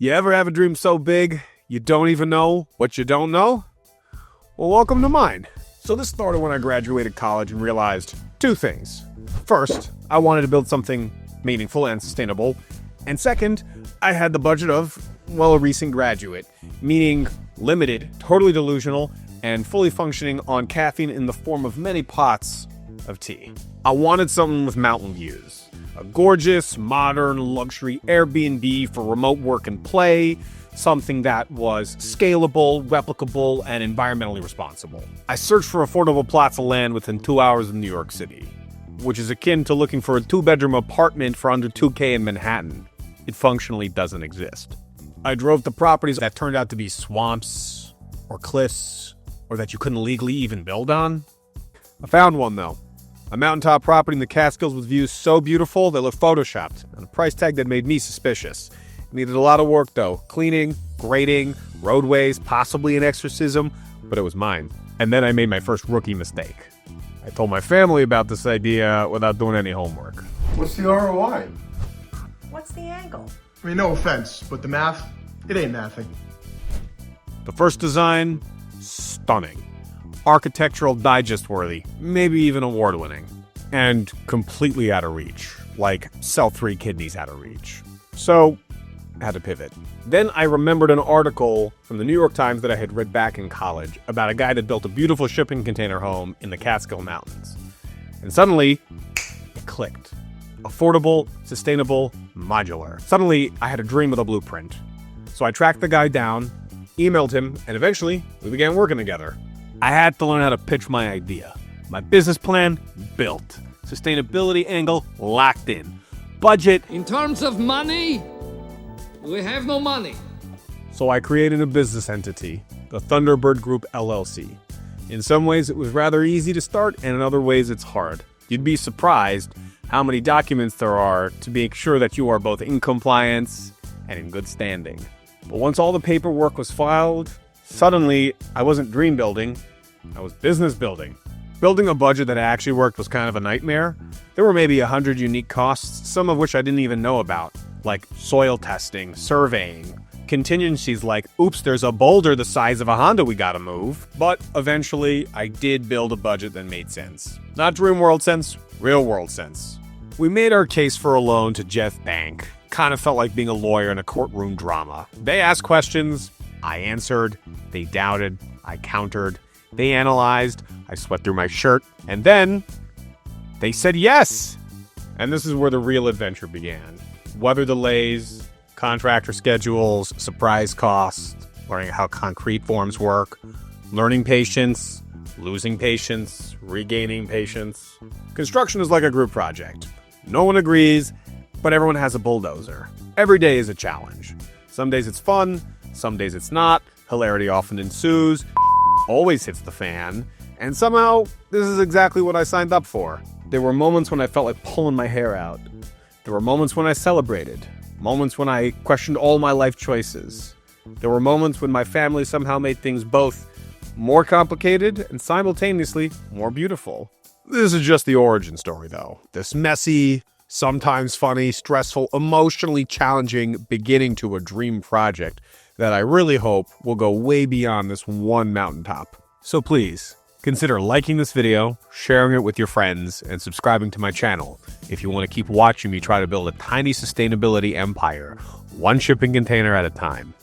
You ever have a dream so big, you don't even know what you don't know? Well, welcome to mine. So this started when I graduated college and realized two things. First, I wanted to build something meaningful and sustainable. And second, I had the budget of, well, a recent graduate, meaning limited, totally delusional, and fully functioning on caffeine in the form of many pots of tea. I wanted something with mountain views. A gorgeous, modern, luxury Airbnb for remote work and play, something that was scalable, replicable, and environmentally responsible. I searched for affordable plots of land within 2 hours of New York City, which is akin to looking for a 2-bedroom apartment for under $2,000 in Manhattan. It functionally doesn't exist. I drove to properties that turned out to be swamps, or cliffs, or that you couldn't legally even build on. I found one, though. A mountaintop property in the Catskills with views so beautiful they looked photoshopped, and a price tag that made me suspicious. It needed a lot of work, though. Cleaning, grading, roadways, possibly an exorcism, but it was mine. And then I made my first rookie mistake. I told my family about this idea without doing any homework. What's the ROI? What's the angle? I mean, no offense, but the math, it ain't mathing. The first design, stunning. Architectural Digest worthy, maybe even award winning, and completely out of reach, like sell 3 kidneys out of reach. So, I had to pivot. Then I remembered an article from the New York Times that I had read back in college about a guy that built a beautiful shipping container home in the Catskill Mountains. And suddenly, it clicked. Affordable, sustainable, modular. Suddenly, I had a dream with a blueprint. So I tracked the guy down, emailed him, and eventually, we began working together. I had to learn how to pitch my idea. My business plan, built. Sustainability angle, locked in. Budget. In terms of money, we have no money. So I created a business entity, the Thunderbird Group LLC. In some ways, it was rather easy to start, and in other ways, it's hard. You'd be surprised how many documents there are to make sure that you are both in compliance and in good standing. But once all the paperwork was filed, suddenly I wasn't dream building, I was business building. Building a budget that actually worked was kind of a nightmare. There were maybe 100 unique costs, some of which I didn't even know about, like soil testing, surveying, contingencies like, oops, there's a boulder the size of a Honda we gotta move. But eventually, I did build a budget that made sense. Not dream world sense, real world sense. We made our case for a loan to Jeff Bank. Kind of felt like being a lawyer in a courtroom drama. They asked questions, I answered, they doubted, I countered, they analyzed, I sweat through my shirt, and then they said yes! And this is where the real adventure began. Weather delays, contractor schedules, surprise costs, learning how concrete forms work, learning patience, losing patience, regaining patience. Construction is like a group project. No one agrees, but everyone has a bulldozer. Every day is a challenge. Some days it's fun, some days it's not. Hilarity often ensues, always hits the fan, and somehow this is exactly what I signed up for. There were moments when I felt like pulling my hair out. There were moments when I celebrated. Moments when I questioned all my life choices. There were moments when my family somehow made things both more complicated and simultaneously more beautiful. This is just the origin story, though. This messy, sometimes funny, stressful, emotionally challenging beginning to a dream project that I really hope will go way beyond this one mountaintop. So please, consider liking this video, sharing it with your friends, and subscribing to my channel if you want to keep watching me try to build a tiny sustainability empire, one shipping container at a time.